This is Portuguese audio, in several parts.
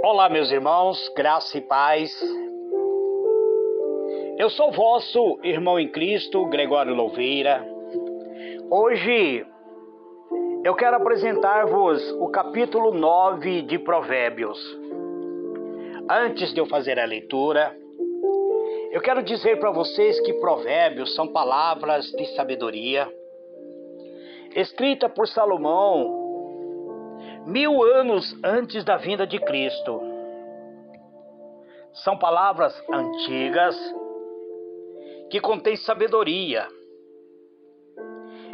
Olá, meus irmãos, graça e paz. Eu sou vosso irmão em Cristo, Gregório Louveira. Hoje eu quero apresentar-vos o capítulo 9 de Provérbios. Antes de eu fazer a leitura, eu quero dizer para vocês que Provérbios são palavras de sabedoria, escrita por Salomão 1000 anos antes da vinda de Cristo. São palavras antigas que contêm sabedoria.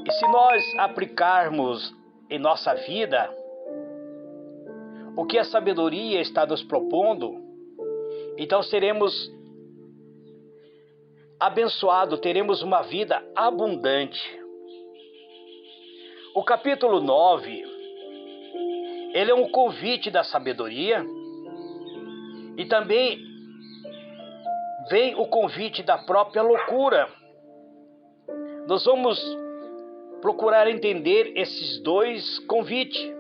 E se nós aplicarmos em nossa vida o que a sabedoria está nos propondo, então seremos abençoados, teremos uma vida abundante. O capítulo 9, ele é um convite da sabedoria e também vem o convite da própria loucura. Nós vamos procurar entender esses dois convites.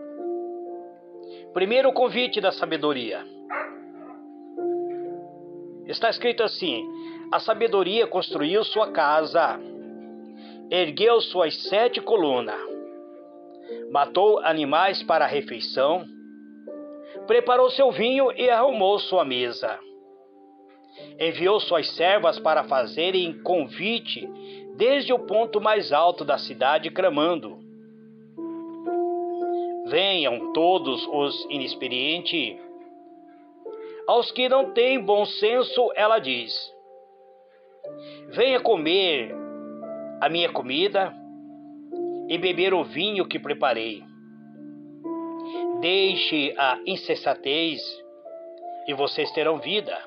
Primeiro, o convite da sabedoria. Está escrito assim: a sabedoria construiu sua casa, ergueu suas 7 colunas, matou animais para a refeição, preparou seu vinho e arrumou sua mesa. Enviou suas servas para fazerem convite desde o ponto mais alto da cidade, clamando: venham todos os inexperientes. Aos que não têm bom senso, ela diz: venha comer a minha comida e beber o vinho que preparei. Deixe a insensatez e vocês terão vida.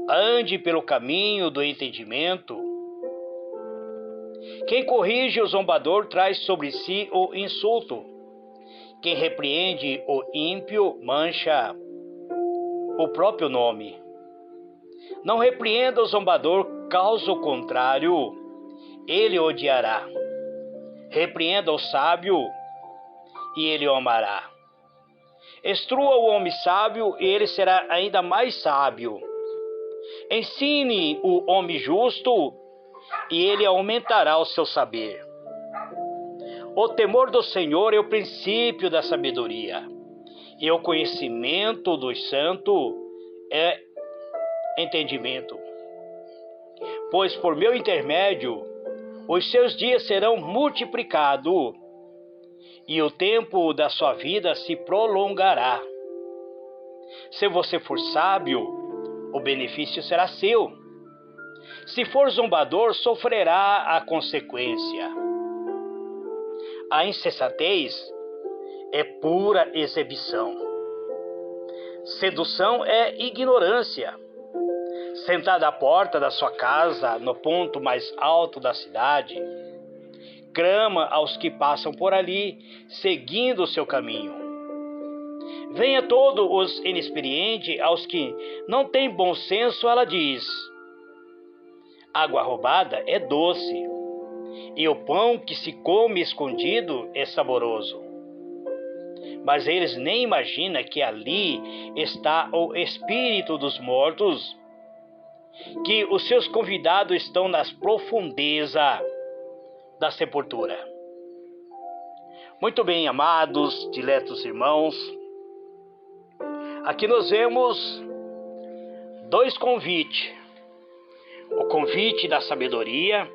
Ande pelo caminho do entendimento. Quem corrige o zombador traz sobre si o insulto. Quem repreende o ímpio mancha o próprio nome. Não repreenda o zombador, caso contrário, ele o odiará. Repreenda o sábio e ele o amará. Instrua o homem sábio e ele será ainda mais sábio. Ensine o homem justo e ele aumentará o seu saber. O temor do Senhor é o princípio da sabedoria, e o conhecimento dos santos é entendimento. Pois por meu intermédio os seus dias serão multiplicados e o tempo da sua vida se prolongará. Se você for sábio, o benefício será seu. Se for zombador, sofrerá a consequência. A insensatez é pura exibição. Sedução é ignorância. Sentada à porta da sua casa, no ponto mais alto da cidade, clama aos que passam por ali, seguindo o seu caminho. Venha todos os inexperientes, aos que não têm bom senso, ela diz: água roubada é doce, e o pão que se come escondido é saboroso. Mas eles nem imaginam que ali está o espírito dos mortos, que os seus convidados estão nas profundezas da sepultura. Muito bem, amados, diletos irmãos, aqui nós vemos dois convites: o convite da sabedoria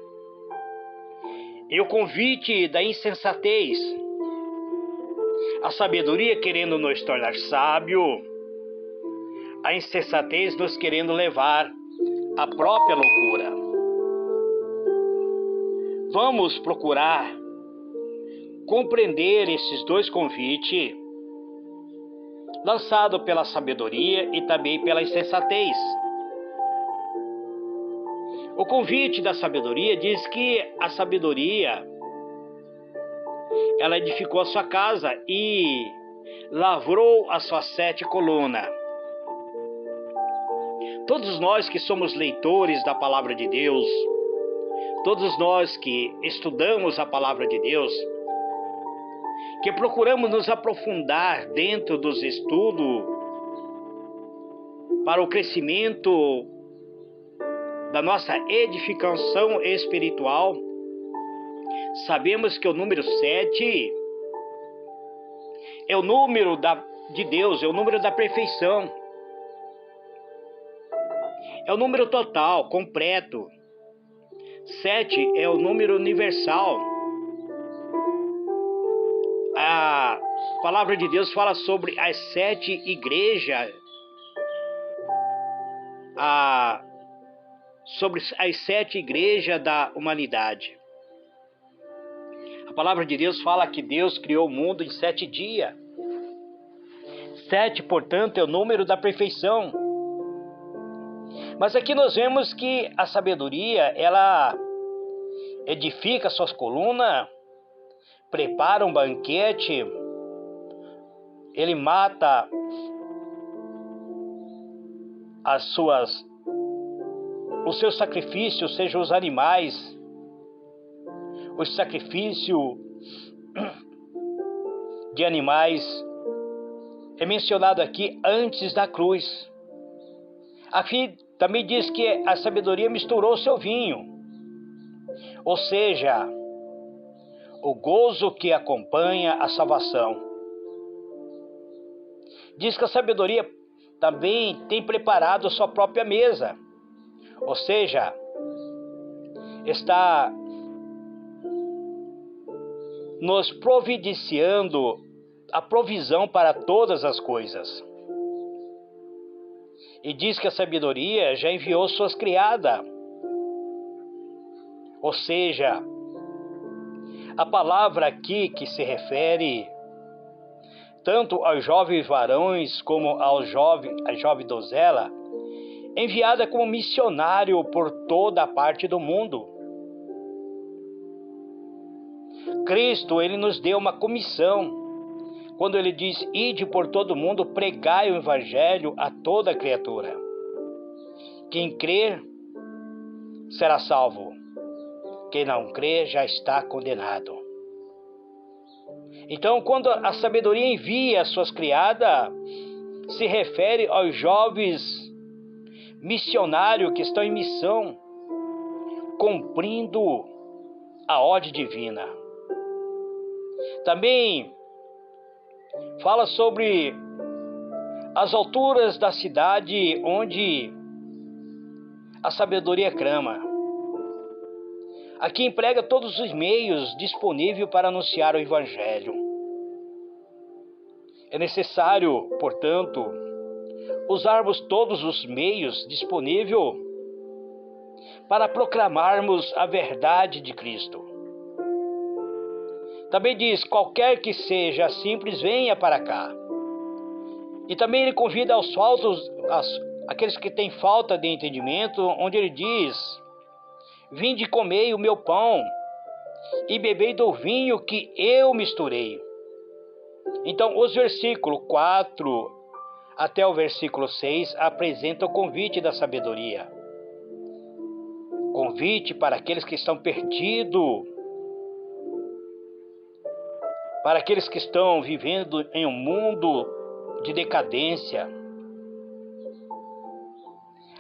e o convite da insensatez. A sabedoria querendo nos tornar sábio, a insensatez nos querendo levar à própria loucura. Vamos procurar compreender esses dois convites, lançados pela sabedoria e também pela insensatez. O convite da sabedoria diz que a sabedoria, ela edificou a sua casa e lavrou as suas 7 colunas. Todos nós que somos leitores da palavra de Deus, todos nós que estudamos a palavra de Deus, que procuramos nos aprofundar dentro dos estudos para o crescimento da nossa edificação espiritual, sabemos que o número 7 é o número de Deus, é o número da perfeição. É o número total, completo. 7 é o número universal. A palavra de Deus fala sobre as 7 igrejas, sobre as 7 igrejas da humanidade. A palavra de Deus fala que Deus criou o mundo em 7 dias. 7, portanto, é o número da perfeição. Mas aqui nós vemos que a sabedoria, ela edifica suas colunas, prepara um banquete, ele mata os seus sacrifícios, sejam os animais, os sacrifícios de animais é mencionado aqui antes da cruz. Aqui também diz que a sabedoria misturou seu vinho, ou seja, o gozo que acompanha a salvação. Diz que a sabedoria também tem preparado sua própria mesa, ou seja, está nos providenciando a provisão para todas as coisas. E diz que a sabedoria já enviou suas criadas, ou seja, a palavra aqui que se refere tanto aos jovens varões como à jovem donzela, enviada como missionário por toda a parte do mundo. Cristo, ele nos deu uma comissão, quando ele diz, ide por todo mundo, pregai o evangelho a toda criatura. Quem crer será salvo. Quem não crer já está condenado. Então, quando a sabedoria envia as suas criadas, se refere aos jovens missionários que estão em missão, cumprindo a ordem divina. Também fala sobre as alturas da cidade onde a sabedoria clama. Aqui emprega todos os meios disponíveis para anunciar o Evangelho. É necessário, portanto, usarmos todos os meios disponíveis para proclamarmos a verdade de Cristo. Também diz, qualquer que seja simples, venha para cá. E também ele convida aqueles que têm falta de entendimento, onde ele diz, vinde e comei o meu pão e bebei do vinho que eu misturei. Então, os versículos 4 até o versículo 6 apresentam o convite da sabedoria. Convite para aqueles que estão perdidos, para aqueles que estão vivendo em um mundo de decadência.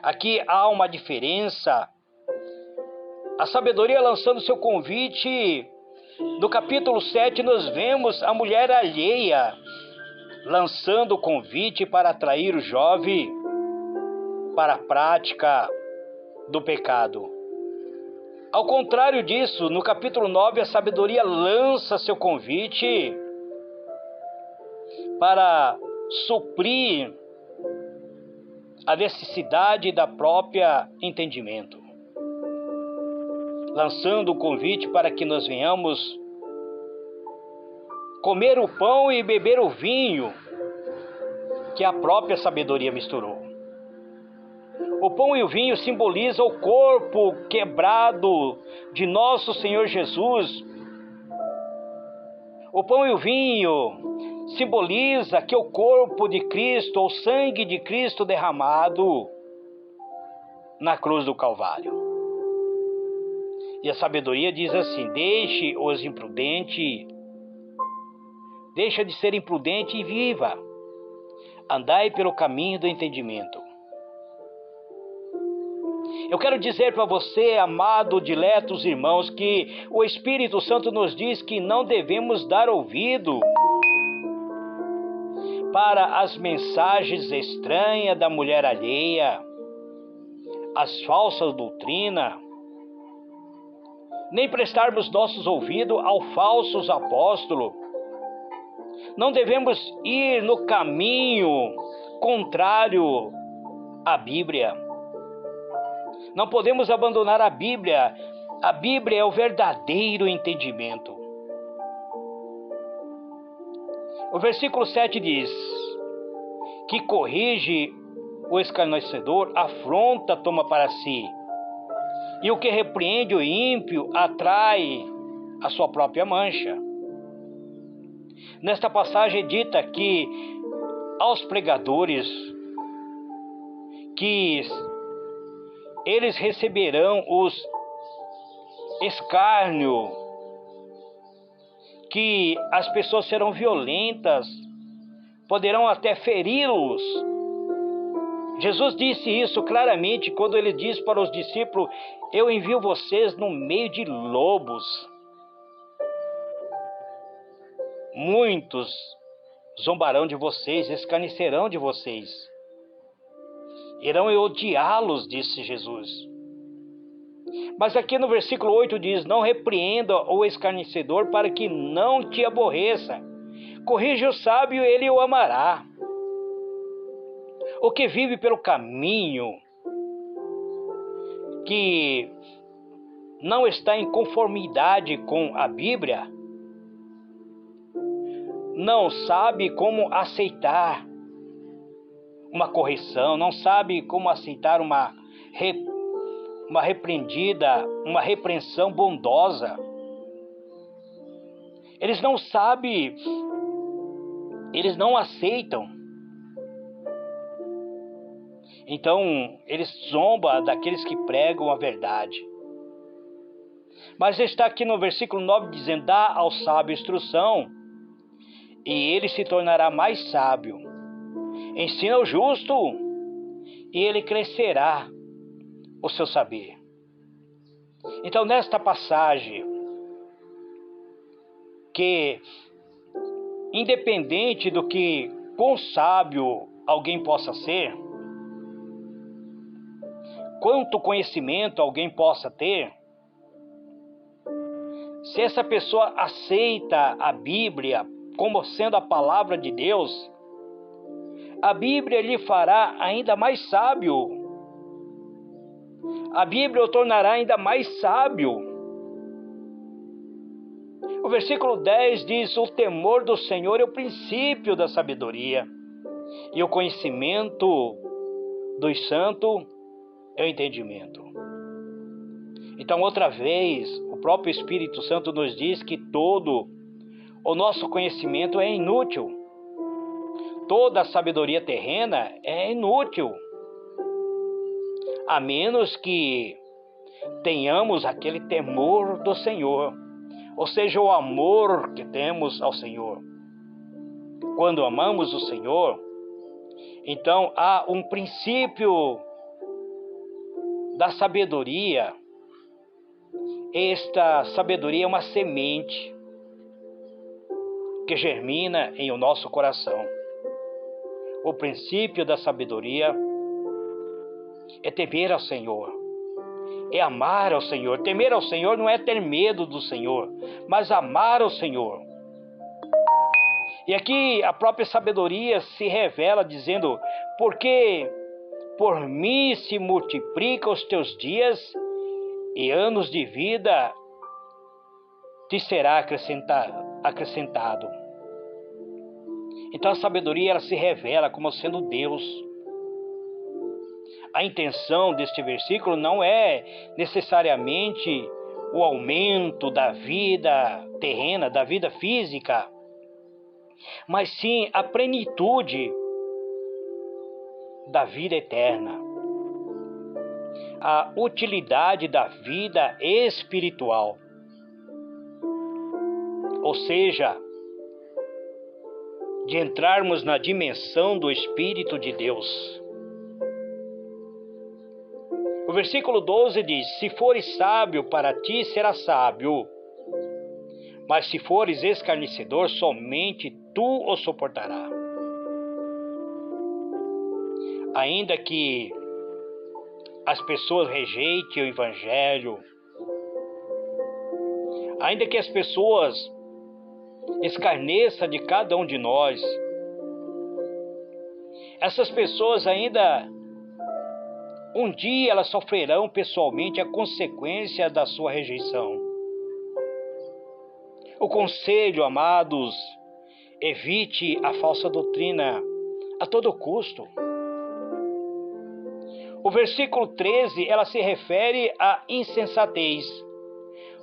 Aqui há uma diferença. A sabedoria lançando seu convite, no capítulo 7 nós vemos a mulher alheia lançando o convite para atrair o jovem para a prática do pecado. Ao contrário disso, no capítulo 9 a sabedoria lança seu convite para suprir a necessidade da própria entendimento. Lançando o convite para que nós venhamos comer o pão e beber o vinho que a própria sabedoria misturou. O pão e o vinho simbolizam o corpo quebrado de nosso Senhor Jesus. O pão e o vinho simboliza que o corpo de Cristo, o sangue de Cristo derramado na cruz do Calvário. E a sabedoria diz assim, deixe os imprudentes, deixa de ser imprudente e viva. Andai pelo caminho do entendimento. Eu quero dizer para você, amado, diletos irmãos, que o Espírito Santo nos diz que não devemos dar ouvido para as mensagens estranhas da mulher alheia, as falsas doutrinas, nem prestarmos nossos ouvidos ao falsos apóstolo. Não devemos ir no caminho contrário à Bíblia. Não podemos abandonar a Bíblia. A Bíblia é o verdadeiro entendimento. O versículo 7 diz que corrige o escarnecedor, afronta, toma para si. E o que repreende o ímpio atrai a sua própria mancha. Nesta passagem dita que aos pregadores que eles receberão os escárnio, que as pessoas serão violentas, poderão até feri-los. Jesus disse isso claramente quando ele disse para os discípulos: eu envio vocês no meio de lobos. Muitos zombarão de vocês, escarnecerão de vocês. Irão odiá-los, disse Jesus. Mas aqui no versículo 8 diz: não repreenda o escarnecedor para que não te aborreça. Corrija o sábio, ele o amará. O que vive pelo caminho que não está em conformidade com a Bíblia, não sabe como aceitar uma correção, não sabe como aceitar uma repreendida, uma repreensão bondosa. Eles não sabem, eles não aceitam. Então, eles zombam daqueles que pregam a verdade. Mas está aqui no versículo 9 dizendo: dá ao sábio instrução, e ele se tornará mais sábio. Ensina o justo, e ele crescerá o seu saber. Então, nesta passagem, que independente do que quão sábio alguém possa ser, quanto conhecimento alguém possa ter, se essa pessoa aceita a Bíblia como sendo a palavra de Deus, a Bíblia lhe fará ainda mais sábio. A Bíblia o tornará ainda mais sábio. O versículo 10 diz: o temor do Senhor é o princípio da sabedoria, e o conhecimento dos santos é o entendimento. Então, outra vez, o próprio Espírito Santo nos diz que todo o nosso conhecimento é inútil. Toda a sabedoria terrena é inútil, a menos que tenhamos aquele temor do Senhor, ou seja, o amor que temos ao Senhor. Quando amamos o Senhor, então há um princípio da sabedoria. Esta sabedoria é uma semente que germina em o nosso coração. O princípio da sabedoria é temer ao Senhor, é amar ao Senhor. Temer ao Senhor não é ter medo do Senhor, mas amar ao Senhor. E aqui a própria sabedoria se revela dizendo: porque por mim se multiplicam os teus dias, e anos de vida te será acrescentado. Então a sabedoria ela se revela como sendo Deus. A intenção deste versículo não é necessariamente o aumento da vida terrena, da vida física, mas sim a plenitude da vida eterna, a utilidade da vida espiritual. Ou seja, de entrarmos na dimensão do Espírito de Deus. O versículo 12 diz: se fores sábio, para ti será sábio, mas se fores escarnecedor, somente tu o suportarás. Ainda que as pessoas rejeitem o Evangelho, ainda que as pessoas escarneçam de cada um de nós, essas pessoas ainda, um dia elas sofrerão pessoalmente a consequência da sua rejeição. O conselho, amados, evite a falsa doutrina a todo custo. O versículo 13, ela se refere à insensatez,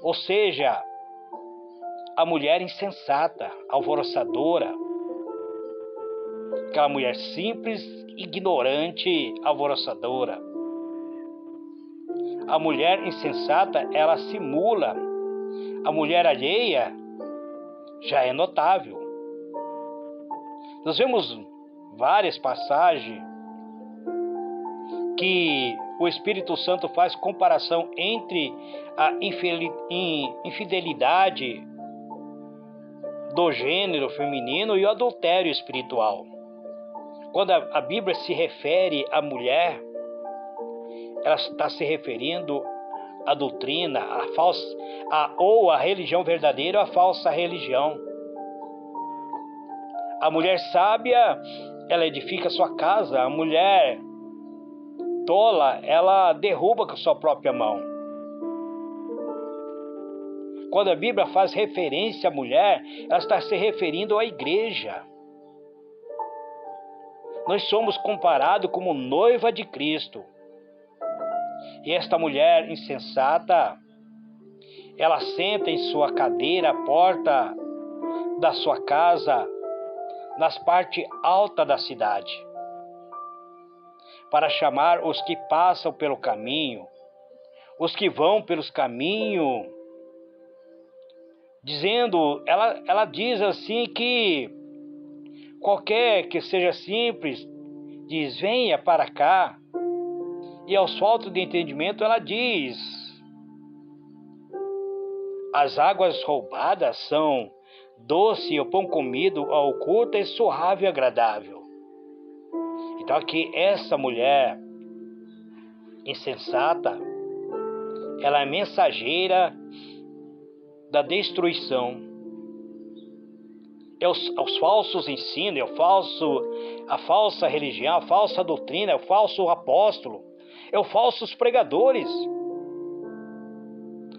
ou seja, a mulher insensata, alvoroçadora, aquela mulher simples, ignorante, alvoroçadora. A mulher insensata, ela simula. A mulher alheia já é notável. Nós vemos várias passagens que o Espírito Santo faz comparação entre a infidelidade do gênero feminino e o adultério espiritual. Quando a Bíblia se refere à mulher, ela está se referindo à doutrina, ou à religião verdadeira ou à falsa religião. A mulher sábia, ela edifica sua casa. A mulher tola, ela derruba com a sua própria mão. Quando a Bíblia faz referência à mulher, ela está se referindo à igreja. Nós somos comparados como noiva de Cristo. E esta mulher insensata, ela senta em sua cadeira à porta da sua casa, nas partes altas da cidade, para chamar os que passam pelo caminho, os que vão pelos caminhos, dizendo, ela diz assim que qualquer que seja simples, diz, venha para cá. E aos faltos de entendimento ela diz, as águas roubadas são doce, o pão comido, a oculta e suave e agradável. Então aqui essa mulher insensata, ela é mensageira da destruição. É os falsos ensinos, a falsa religião, a falsa doutrina, é o falso apóstolo, é os falsos pregadores.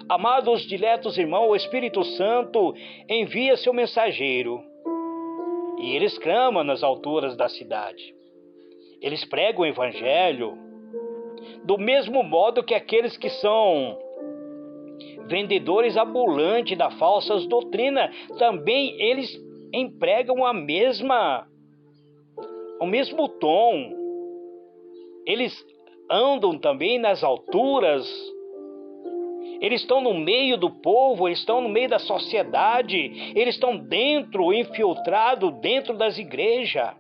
Amados diletos irmãos, o Espírito Santo envia seu mensageiro e eles clamam nas alturas da cidade. Eles pregam o Evangelho do mesmo modo que aqueles que são vendedores ambulantes da falsa doutrina, também eles empregam o mesmo tom. Eles andam também nas alturas, eles estão no meio do povo, eles estão no meio da sociedade, eles estão dentro, infiltrados dentro das igrejas,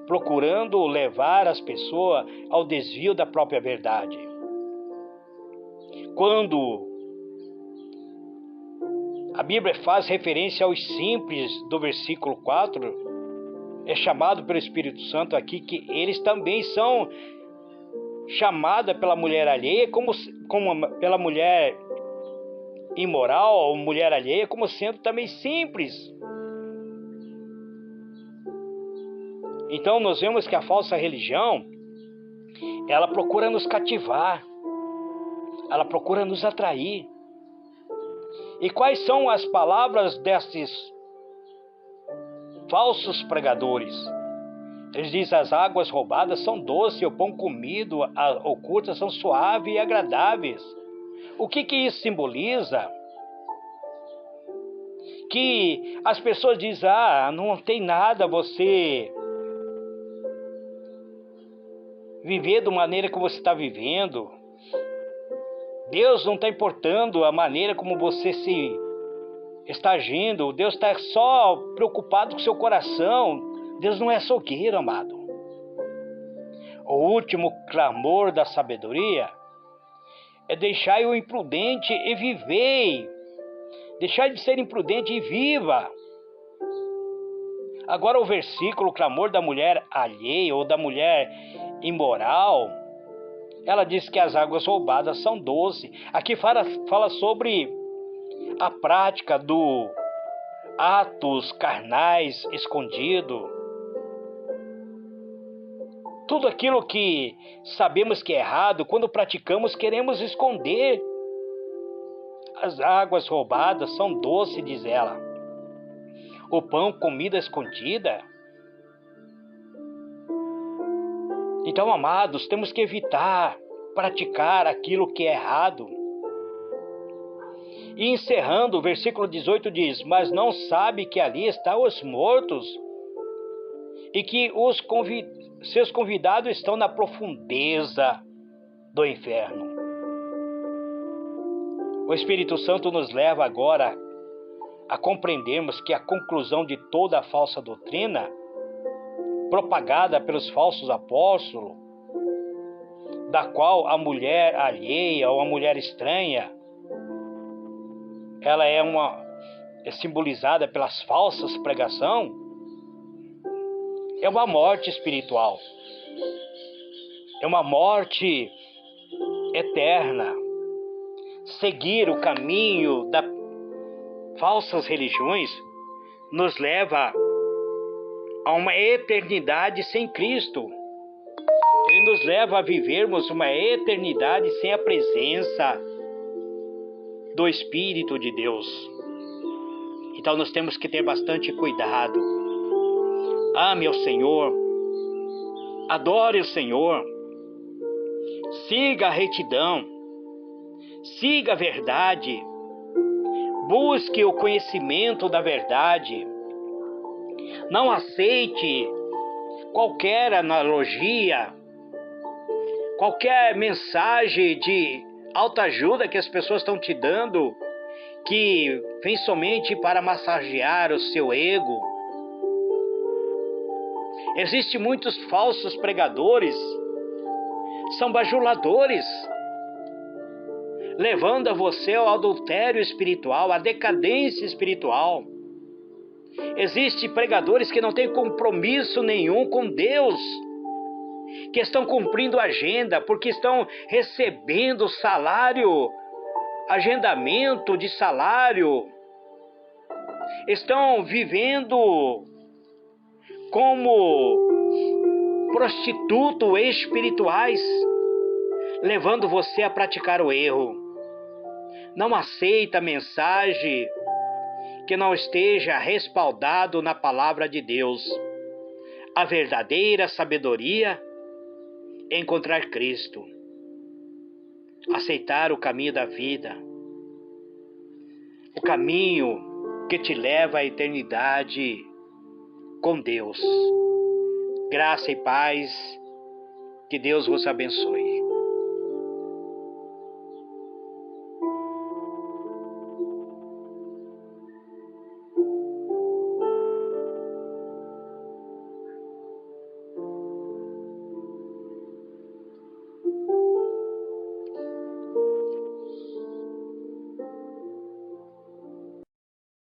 procurando levar as pessoas ao desvio da própria verdade. Quando a Bíblia faz referência aos simples do versículo 4, é chamado pelo Espírito Santo aqui que eles também são chamados pela mulher alheia, como pela mulher imoral, ou mulher alheia, como sendo também simples. Então nós vemos que a falsa religião, ela procura nos cativar, ela procura nos atrair. E quais são as palavras desses falsos pregadores? Eles dizem, as águas roubadas são doces, o pão comido, ocultas são suaves e agradáveis. O que isso simboliza? Que as pessoas dizem, não tem nada você viver da maneira como você está vivendo. Deus não está importando a maneira como você se está agindo. Deus está só preocupado com o seu coração. Deus não é açougueiro, amado. O último clamor da sabedoria é deixai o imprudente e vivei. Deixai de ser imprudente e viva. Agora o versículo, o clamor da mulher alheia ou da mulher imoral, ela diz que as águas roubadas são doces. Aqui fala sobre a prática do atos carnais escondido. Tudo aquilo que sabemos que é errado, quando praticamos, queremos esconder. As águas roubadas são doces, diz ela. O pão, comida escondida. Então, amados, temos que evitar praticar aquilo que é errado. E encerrando, o versículo 18 diz: mas não sabe que ali estão os mortos e que seus convidados estão na profundeza do inferno. O Espírito Santo nos leva agora a compreendermos que a conclusão de toda a falsa doutrina propagada pelos falsos apóstolos, da qual a mulher alheia ou a mulher estranha, ela é simbolizada pelas falsas pregações, é uma morte espiritual, é uma morte eterna. Seguir o caminho das falsas religiões nos leva a uma eternidade sem Cristo. Ele nos leva a vivermos uma eternidade sem a presença do Espírito de Deus. Então nós temos que ter bastante cuidado. Ame ao Senhor, adore o Senhor, siga a retidão, siga a verdade, busque o conhecimento da verdade. Não aceite qualquer analogia, qualquer mensagem de autoajuda que as pessoas estão te dando, que vem somente para massagear o seu ego. Existem muitos falsos pregadores, são bajuladores, levando a você ao adultério espiritual, à decadência espiritual. Existem pregadores que não têm compromisso nenhum com Deus, que estão cumprindo agenda, porque estão recebendo salário, agendamento de salário, estão vivendo como prostitutos espirituais, levando você a praticar o erro. Não aceita mensagem que não esteja respaldado na palavra de Deus. A verdadeira sabedoria é encontrar Cristo, aceitar o caminho da vida, o caminho que te leva à eternidade com Deus. Graça e paz, que Deus vos abençoe.